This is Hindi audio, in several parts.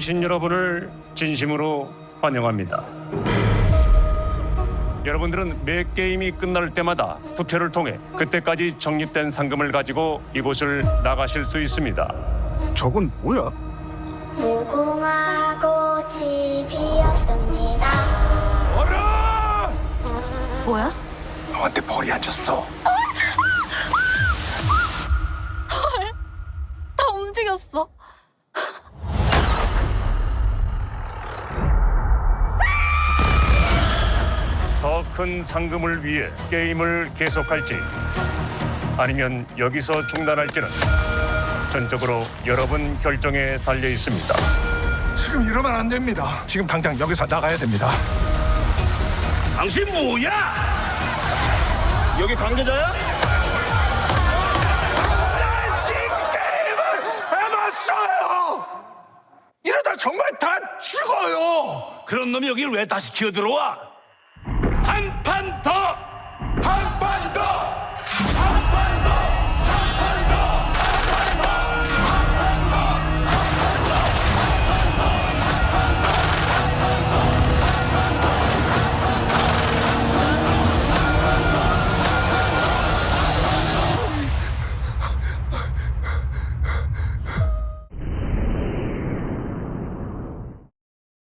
신 여러분을 진심으로 환영합니다. 여러분들은 매 게임이 끝날 때마다 투표를 통해 그때까지 적립된 상금을 가지고 이곳을 나가실 수 있습니다. 저건 뭐야? 무궁화 꽃이 피었습니다. 어라! 뭐야? 너한테 벌이 앉았어. 다 움직였어. 더 큰 상금을 위해 게임을 계속할지 아니면 여기서 중단할지는 전적으로 여러분 결정에 달려 있습니다. 지금 이러면 안 됩니다. 지금 당장 여기서 나가야 됩니다. 당신 뭐야? 여기 관계자야? 해봤어요! 이러다 정말 다 죽어요! 그런 놈이 여길 왜 다시 기어 들어와? 한 판 더! 한 판 더!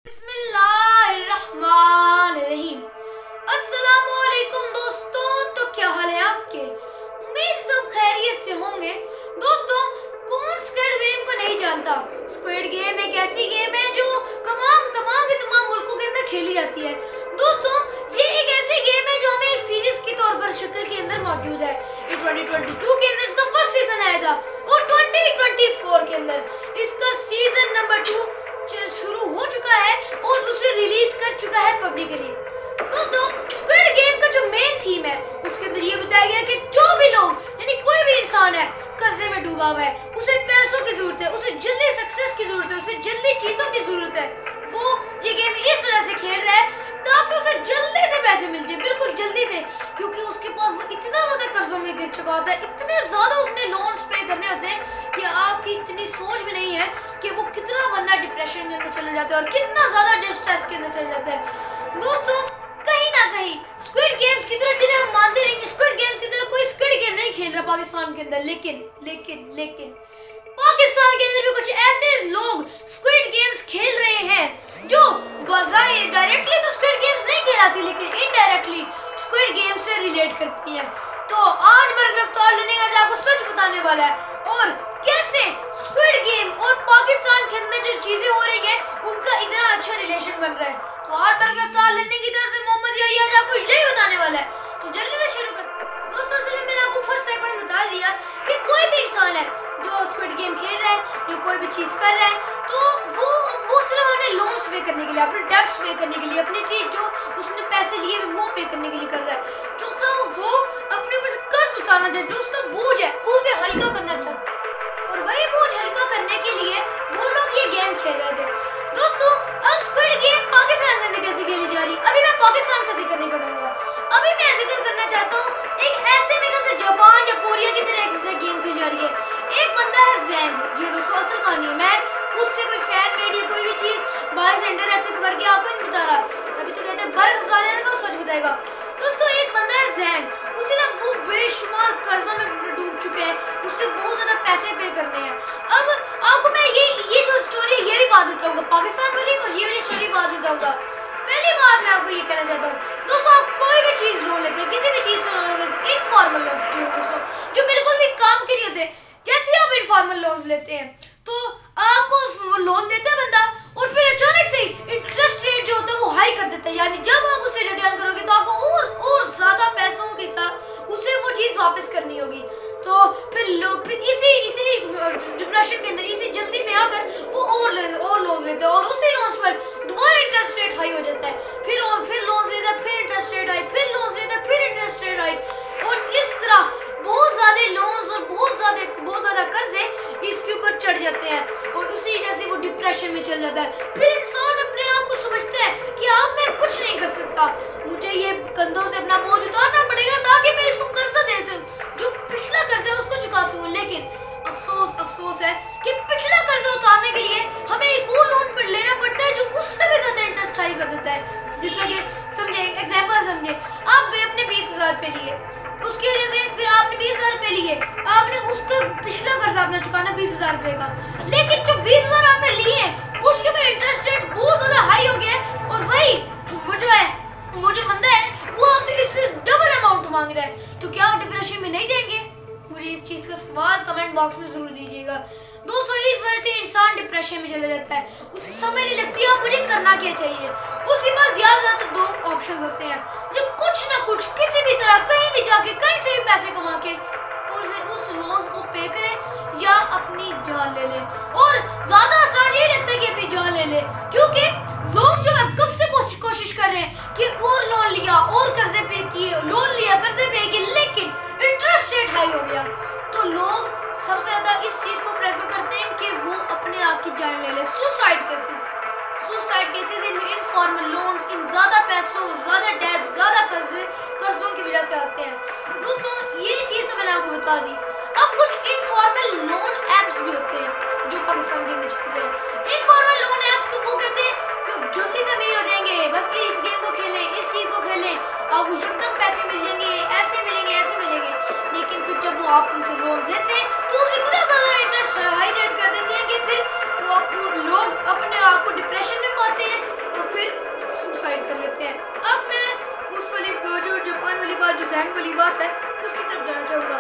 बिस्मिल्लाहिर्रहमानिर्रहीम। अस्सलामुअलैकुम दोस्तों, तो क्या हाल है आपके? उम्मीद सब खैरियत से होंगे। दोस्तों, कौन स्क्विड गेम को नहीं जानता? स्क्विड गेम एक ऐसी गेम है जो तमाम के तमाम मुल्कों के अंदर खेली जाती है। दोस्तों, ये एक ऐसी गेम है जो हमें एक सीरीज के तौर पर शक्ल के अंदर मौजूद है। ये 2022 के अंदर इसका फर्स्ट सीजन आया था और 2024 के अंदर इसका सीजन नंबर 2 शुरू हो चुका है और उसे रिलीज कर चुका है पब्लिकली। दोस्तों, स्क्विड गेम का जो मेन थीम है उसके अंदर ये बताया गया कि जो भी लोग यानी कोई भी इंसान है कर्जे में डूबा हुआ है, उसे पैसों की जरूरत है, उसे जल्दी सक्सेस की जरूरत है, उसे जल्दी चीजों की जरूरत है, वो ये गेम इस वजह से खेल रहा है ताकि उसे जल्दी से पैसे मिल जाए, बिल्कुल जल्दी से, क्योंकि उसके पास वो इतना ज्यादा कर्जों में गिर चुका होता है, इतने ज्यादा उसने लोन्स पे करने होते हैं कि आपकी इतनी सोच भी नहीं है कि वो कितना बंदा डिप्रेशन के अंदर चले जाता है और कितना ज्यादा डिस्ट्रेस के अंदर चले जाता है। दोस्तों, कहीं ना कहीं स्क्विड गेम्स की तरह जिन्हें हम मानते नहीं, स्क्विड गेम्स की तरह कोई स्क्विड गेम नहीं खेल रहा पाकिस्तान के अंदर, लेकिन पाकिस्तान के अंदर भी कुछ ऐसे लोग स्क्विड गेम्स खेल रहे हैं जो बजाय डायरेक्टली तो स्क्विड गेम्स नहीं कहलाती लेकिन इनडायरेक्टली स्क्विड गेम से रिलेट करती हैं। तो आज मेरा गिरफ्तार लेने का आपको सच बताने वाला है और कैसे स्क्विड गेम और पाकिस्तान के अंदर जो चीजें हो रही हैं उनका इतना अच्छा रिलेशन बन रहा है। तो आज मेरा गिरफ्तार लेने की तरफ से मोहम्मद यही आज आपको यही बताने वाला है, तो जल्दी से शुरू कर। दोस्तों, असल में मैंने आपको फर्स्ट सेकंड में बता दिया कि कोई भी इंसान है जो स्क्विड गेम खेल रहा है, जो कोई भी चीज कर रहा है, तो वो सिर्फ अपने लोन्स पे करने के लिए, अपने डेब्ट्स पे करने के लिए, अपनी चीज जो उसने पैसे लिए वो पे करने के लिए कर रहा है। चौथा, वो अपने ऊपर से कर्ज उतारना चाहता है, जो उसका बोझ है वो उसे हल्का करना चाहता है और वही बोझ हल्का करने के लिए वो लोग ये गेम खेल रहे थे। दोस्तों, अब स्क्विड गेम पाकिस्तान के अंदर कैसे खेली जा रही है, अभी मैं पाकिस्तान का जिक्र नहीं करूंगा, अभी मैं जिक्र करना चाहता हूँ एक ऐसे में जैसे जापान या कोरिया की तरह एक गेम खेली जा रही है। एक बंदा है जैंग, ये दोस्तों असल कहानी है, मैं उससे कोई फैन मेड या कोई भी चीज बाहर से इंटरनेट से पकड़ के आपको नहीं बता रहा, तभी तो कहते हैं बर्फ उतारे ना तो सच बताएगा। दोस्तों, एक बंदा है जैंग, उसे ना वो बेशुमार कर्जों में डूब चुके हैं, उससे बहुत ज्यादा पैसे पे करने हैं। अब आपको मैं ये जो स्टोरी है ये भी बात बताऊंगा पाकिस्तान वाली और ये वाली स्टोरी बात बताऊंगा। पहली बात मैं आपको ये कहना चाहता हूँ दोस्तों, आप कोई भी चीज लोन लेते हैं, किसी भी चीज से लोन लेते हैं, इनफॉर्मल लोन दोस्तों जो बिल्कुल भी काम के नहीं होते, जैसे आप इनफॉर्मल लोन लेते हैं तो आपको लोन देता है बंदा और फिर अचानक से इंटरेस्ट रेट जो होता है वो हाई कर देता है, यानी जब आप उसे रिटर्न करोगे तो आपको और ज्यादा पैसों के साथ उसे वो चीज वापस करनी होगी। तो फिर लोग इसी डिप्रेशन के अंदर इसी जल्दी में आकर वो और लोन लेते हैं और उसी लोन पर दोबारा इंटरेस्ट रेट हाई हो जाता है, फिर लोन लेता है, फिर इंटरेस्ट रेट हाई, फिर लोन लेता है, फिर इंटरेस्ट रेट हाई, और इस तरह बहुत ज्यादा लोन्स और बहुत ज्यादा कर्जे इसके ऊपर चढ़ जाते हैं और उसी वजह से वो डिप्रेशन में चल जाता है। फिर इंसान अपने आप को समझता है कि अब मैं कुछ नहीं कर सकता, मुझे ये कंधों से अपना बोझ उतारना पड़ेगा ताकि मैं इसको कर्जा दे सकूं, जो पिछला कर्जा है उसको चुका सकूं। लेकिन अफसोस है कि पिछला कर्जा उतारने के लिए हमें एक और लोन पर 20,000 रुपए का, लेकिन जो 20,000 आपने लिए हैं उसके ऊपर इंटरेस्ट रेट बहुत ज्यादा हाई हो गया है और वही वो जो बंदा है वो आपसे इससे डबल अमाउंट मांग रहा है। तो क्या आप डिप्रेशन में नहीं जाएंगे? मुझे इस चीज का सवाल कमेंट बॉक्स में जरूर दीजिएगा। दोस्तों इस वजह से इंसान डिप्रेशन में चला जाता है, उसे समझ नहीं लगती आप मुझे करना क्या चाहिए। उसके पास ज्यादा दो ऑप्शंस होते हैं, जब कुछ ना कुछ किसी भी तरह कहीं भी जाके कहीं से भी पैसे कमा के उस लोन को पे करें या अपनी जान ले ले। और ज्यादा आसान ये रहता है कि अपनी जान ले ले, क्योंकि लोग जो है कब से कोशिश कर रहे हैं कि और लोन लिया और कर्जे पे किए, लोन लिया कर्जे पे किए, लेकिन इंटरेस्ट रेट हाई हो गया। तो लोग सबसे ज्यादा इस चीज को प्रेफर करते हैं कि वो अपने आप की जान ले ले। Suicide cases in informal loan, इन ज्यादा पैसों, ज्यादा डेट, ज्यादा कर्जों की वजह से आते हैं। दोस्तों ये चीज तो मैंने आपको बता दी। अब कुछ इनफॉर्मल लोन एप्स भी होते हैं जो पाकिस्तान के अंदर चल रहे हैं। इनफॉर्मल लोन एप्स को वो कहते हैं जो जल्दी से अमीर हो जाएंगे, बस इस गेम को खेलें, इस चीज को खेलें, आपको एकदम पैसे मिल जाएंगे, ऐसे मिलेंगे। लेकिन फिर जब वो आप उनसे लोन लेते हैं तो वो इतना ज्यादा इंटरेस्ट हाई रेट कर देते हैं कि फिर लोग अपने आप को डिप्रेशन में पाते हैं तो फिर सुसाइड कर लेते हैं। अब मैं उस वाली जो जापान वाली बात, जो जैंग वाली बात है, उसकी तरफ जाना चाहूँगा।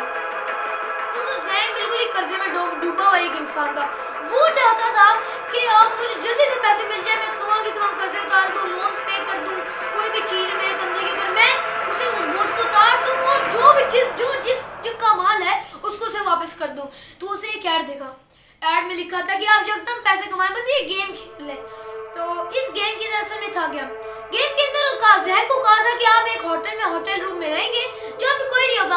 दोस्तों जैंग बिल्कुल ही कर्जे में डूबा हुआ एक इंसान था। वो चाहता था कि आप मुझे जल्दी से पैसे मिल जाए, मैं सुबह की तमाम कर्जे उतार दूँ, लोन पे कर दूँ, कोई भी चीज़ मेरे कंधे के ऊपर, मैं उसे उस बोझ को उतार दूँ और जो भी चीज़ जिसका माल है उसको उसे वापस कर दूँ। तो उसे एक ऐड देखा, ऐड में लिखा था कि आप जब तक पैसे कमाएं बस ये गेम खेल लें। तो इस गेम के दरअसल में था क्या, गेम के अंदर जैक को कहा था कि आप एक होटल रूम में रहेंगे जहाँ पे कोई नहीं होगा,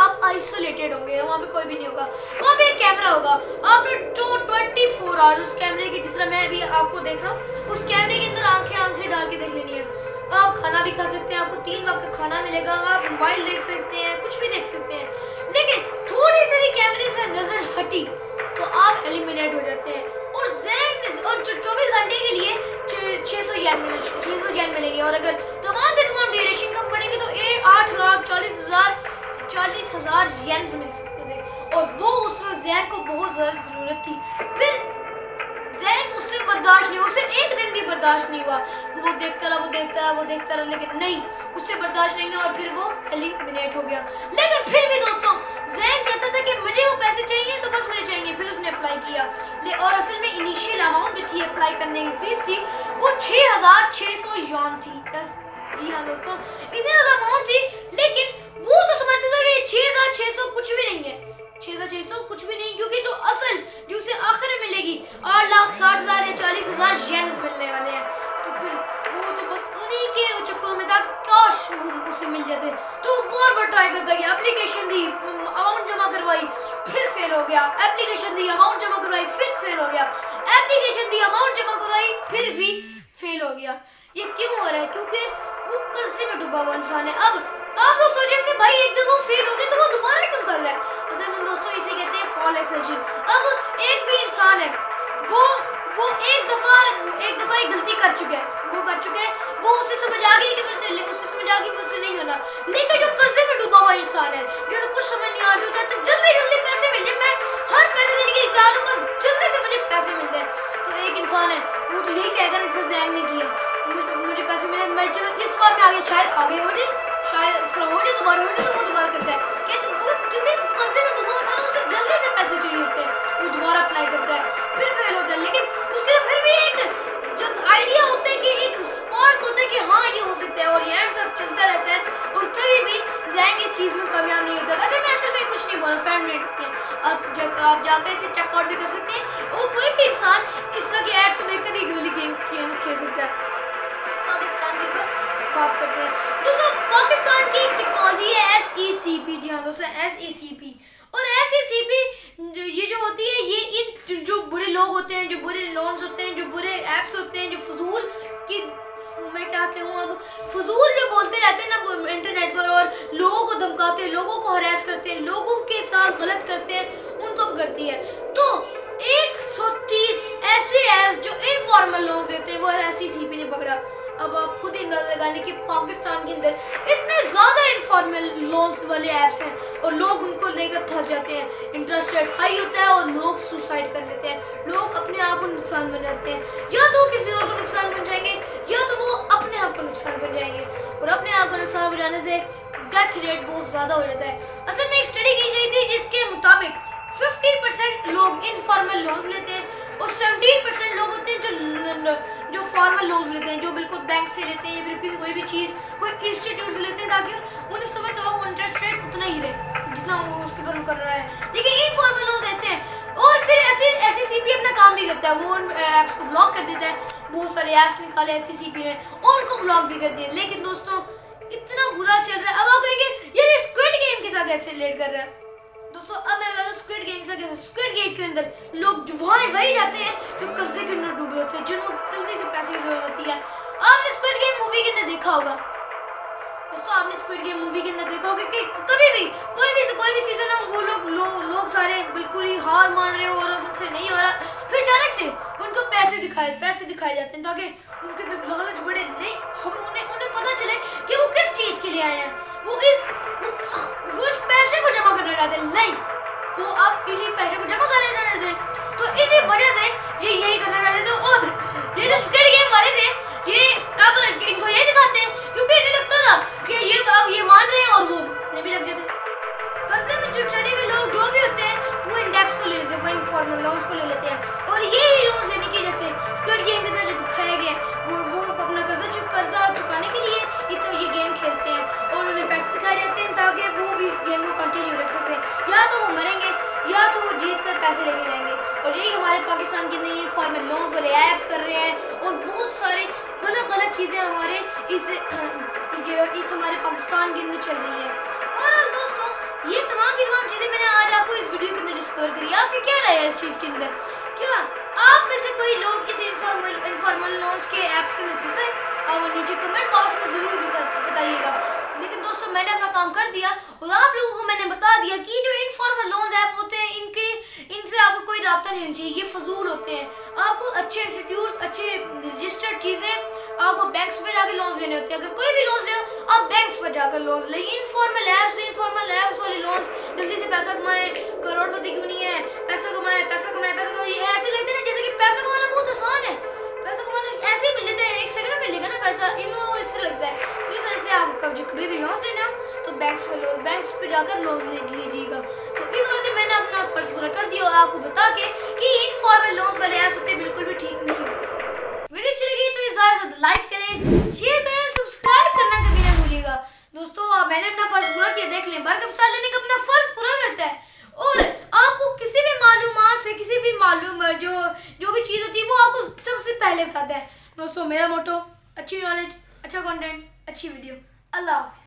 आप आइसोलेटेड होंगे, वहाँ पे कोई भी नहीं होगा, वहाँ पे एक कैमरा होगा, आपने 24 आवर उस कैमरे की, जिस तरह मैं भी आपको देख रहा हूँ, उस कैमरे के अंदर आंखें डाल के देख लेनी है। आप खाना भी खा सकते हैं, आपको 3 वक्त का खाना मिलेगा, आप मोबाइल देख सकते हैं, कुछ भी देख सकते हैं। लेकिन थोड़ी सी भी कैमरे से नजर हटी तो आप एलिमिनेट हो जाते हैं। और और 24 घंटे के लिए 600 येन मिलेंगे, और अगर तमाम के तमाम ड्यूरेशन कम पड़ेंगे तो 8,40,000 येन मिल सकते थे। और वो उस जैक को बहुत ज़्यादा ज़रूरत थी। फिर जैक उससे बर्दाश्त नहीं, उसे एक दिन भी बर्दाश्त नहीं हुआ। वो देखता रहा, लेकिन नहीं, उससे बर्दाश्त नहीं हुआ और फिर वो एलिमिनेट हो गया। लेकिन फिर भी दोस्तों जैक कहता था कि मुझे वो पैसे चाहिए तो बस मुझे चाहिए। फिर उसने अप्लाई किया, और असल में इनिशियल अमाउंट जो थी अप्लाई करने की फीस थी वो 6,600 युआन थी। जी हाँ दोस्तों, इतनी ज़्यादा अमाउंट थी, लेकिन वो तो समझता था कि 6,600 कुछ भी नहीं है, 6,600 कुछ भी नहीं, क्योंकि जो असल जो उसे आखिर में मिलेगी 8,60,000 या 40,000 येन मिलने वाले हैं। तो फिर वो तो बस उन्हीं के चक्करों में था, काश उसे मिल जाते। तो वो बार ट्राई करता गया, एप्लीकेशन दी, अमाउंट जमा करवाई, फिर फेल हो गया, एप्लीकेशन दी, अमाउंट जमा करवाई, फिर फेल हो गया, एप्लीकेशन दी, अमाउंट जमा करवाई, फिर भी फेल हो गया। ये क्यों हो रहा है? क्योंकि वो कर्जे में डूबा हुआ इंसान है। अब आप लोग सोचेंगे भाई एक दफा फेल हो गया तो वो दोबारा क्यों कर रहा है? असल में दोस्तों इसे कहते हैं फॉल एसेशन। अब एक भी इंसान है, वो एक दफा ही गलती कर चुका है, वो उसे समझ आ गई कि मुझसे नहीं होना। लेकिन जो कर्जे में डूबा हुआ इंसान है, जिसे कुछ समझ नहीं आ रही, चाहता जल्दी पैसे मिल जाए, मैं हर पैसे देने के लिए तैयार हूँ, बस जल्दी से मुझे पैसे मिल जाए। तो एक इंसान है वो तो यही चाहेगा, जैसे जैंग ने किया, मुझे पैसे मिले, मैं चलो इस बार में शायद आगे हो जाए, दोबारा हो जाए, तो वो दोबारा करता है। कहते वो क्योंकि कर्जे में डूबा हुआ था ना, उसे जल्दी से पैसे चाहिए होते हैं, वो दोबारा अप्लाई करता है, फिर फेल होता है। लेकिन उसके लिए फिर भी एक जो आइडिया होता है कि एक स्पार्क होता है कि हाँ ये हो सकता है, और ये एंड तक चलता रहता है, और कभी भी जैंग इस चीज़ में कामयाब नहीं होता। वैसे मैं असल में कुछ नहीं बोल रहा, फ्रेंड आप जाकर इसे चेकआउट भी कर सकते हैं, और कोई भी इंसान इस तरह की एड्स को देखकर ये वाली गेम खेल सकता है। पाकिस्तान के ऊपर बात करते हैं दोस्तों, पाकिस्तान की एक टेक्नोलॉजी है SECP। जी हाँ दोस्तों, SECP। और SECP ये जो होती है, ये इन जो बुरे लोग होते हैं, जो बुरे लोन्स होते हैं, जो बुरे ऐप्स होते हैं, जो फजूल की, मैं क्या कहूँ, अब फजूल जो बोलते रहते हैं ना इंटरनेट पर, और लोगों को धमकाते हैं, लोगों को हरास करते हैं, लोगों के साथ गलत करते हैं, उनको पकड़ती है। तो 130 ऐसे ऐप्स जो इनफॉर्मल लोन्स देते हैं वो SECP ने पकड़ा। अब आप खुद ही अंदाजा लगा लें कि पाकिस्तान के अंदर इतने ज़्यादा इनफॉर्मल लोन्स वाले ऐप्स हैं और लोग उनको लेकर फंस जाते हैं। इंटरेस्ट रेट हाई होता है और लोग सुसाइड कर लेते हैं, लोग अपने आप को नुकसान बन जाते हैं। या तो किसी और को नुकसान बन जाएंगे या तो वो अपने आप को नुकसान बन जाएंगे, और अपने आप को नुकसान बन जाने से डेथ रेट बहुत ज़्यादा हो जाता है। असल में एक स्टडी की गई थी जिसके मुताबिक 50% लोग इनफॉर्मल लोन्स लेते हैं और 17% लोग होते हैं जो फॉर्मल लोन्स लेते हैं, जो बिल्कुल बैंक से लेते हैं या फिर कोई भी चीज़ कोई इंस्टीट्यूट से लेते हैं ताकि उन्हें समझ तो वो इंटरेस्ट रेट उतना ही रहे जितना वो उसके ऊपर कर रहा है। लेकिन इनफॉर्मल लोन्स ऐसे हैं। और फिर SECP अपना काम भी करता है, वो उन ऐप्स को ब्लॉक कर देता है। बहुत सारे ऐप्स निकाले SECP ने और उनको ब्लॉक भी कर दिया। लेकिन दोस्तों इतना बुरा चल रहा है। अब आप कहेंगे यार ये स्क्विड गेम के साथ कैसे रिलेट कर रहा है। दोस्तों अब मैं बता दूं स्क्विड गेम से कैसे। स्क्विड गेम के अंदर लोग वही जाते हैं जो कर्जे के अंदर डूबे होते हैं, जिनको जल्दी से पैसे की जरूरत होती है। आपने स्क्विड गेम मूवी के अंदर देखा होगा दोस्तों, आपने स्क्विड गेम मूवी के अंदर देखा होगा कि कभी भी कोई भी सीजन है वो लोग सारे बिल्कुल ही हार मान रहे हो और उनसे नहीं हो रहा, फिर अचानक से उनको पैसे दिखाए जाते हैं ताकि उनके में लालच बढ़े। नहीं, हम उन्हें पता चले कि वो किस चीज़ के लिए आए हैं। वो उस पैसे को जमा करना चाहते हैं, नहीं वो अब इसी पैसे को जमा करना चाहते थे। तो इसी वजह से ये यही करना चाहते थे। और ये जो स्क्विड गेम वाले थे ये अब इनको यही दिखाते हैं क्योंकि इन्हें लगता था कि ये अब ये मान रहे हैं और वो भी लग गए थे। कर्जे में जो चढ़े हुए लोग जो भी होते हैं वो इन डेप्स को ले लेते हैं, वो इनफॉर्मल लोन्स को ले लेते हैं। और ये ही लोन्स लेने की वजह से स्क्विड गेम के अंदर जो दिखाया गया वो अपना कर्जा चुकाने के लिए ये गेम खेलते हैं और उन्हें पैसे दिखाए जाते हैं ताकि वो इस गेम को कंटिन्यू रख सकें। या तो वो मरेंगे या तो वो जीत कर पैसे लेके जाएंगे। और यही हमारे पाकिस्तान के नई फॉर्मल लोन्स वाले ऐप्स कर रहे हैं और बहुत सारे गलत चीज़ें हमारे इस हमारे पाकिस्तान के अंदर चल रही है। और दोस्तों ये तमाम की तमाम चीज़ें मैंने आज आपको इस वीडियो के अंदर डिस्कवर करी। आपकी क्या राय है इस चीज़ के अंदर? क्या आप में से कोई लोग इस इनफॉर्मल लोन्स के ऐप्स के अंदर फंसे? और नीचे कमेंट बॉक्स में ज़रूर बताइएगा। लेकिन दोस्तों मैंने अपना काम कर दिया और आप लोगों को मैंने बता दिया कि जो इनफॉर्मल लोन्स ऐप होते हैं इनसे आपको कोई राब्ता नहीं होना चाहिए, ये फजूल होते हैं। आपको अच्छे इंस्टीट्यूट्स, अच्छे रजिस्टर्ड चीज़ें आपको बैंक्स पे जाकर लोन्स लेने होते हैं। अगर कोई भी लोन्स ले आप बैंक्स पर जाकर लोन्स लें। इनफॉर्मल ऐप्स वाले लोन्स जल्दी से पैसा कमाएं, करोड़पति क्यों नहीं है, पैसा कमाएं। ऐसे लगते हैं जैसे कि पैसा कमाना बहुत आसान है, पैसा कमाना ऐसे ही मिल लेता है, 1 सेकंड में मिलेगा ना पैसा, इन लोगों को इससे लगता है। तो इस वजह से आप कभी भी लोन्स लेना हो तो बैंक्स पे जाकर लोन्स ले लीजिएगा। तो इस वजह से मैंने अपना फर्ज पूरा कर दिया और आपको बता के कि इनफॉर्मल लोन्स वाले ऐप्स होते बिल्कुल भी ठीक नहीं। वीडियो अच्छी लगी तो इजाजत, लाइक करें, शेयर करें, सब्सक्राइब करना कभी ना भूलिएगा। दोस्तों मैंने अपना फर्ज पूरा किया, देख लें बरकफ्तार लेने का अपना फर्ज पूरा करता है। और आपको किसी भी मालूमात से किसी भी जो भी चीज़ होती है वो आपको सबसे पहले बताता है। दोस्तों मेरा मोटो अच्छी नॉलेज, अच्छा कंटेंट, अच्छी वीडियो। अल्लाह हाफ़िज़।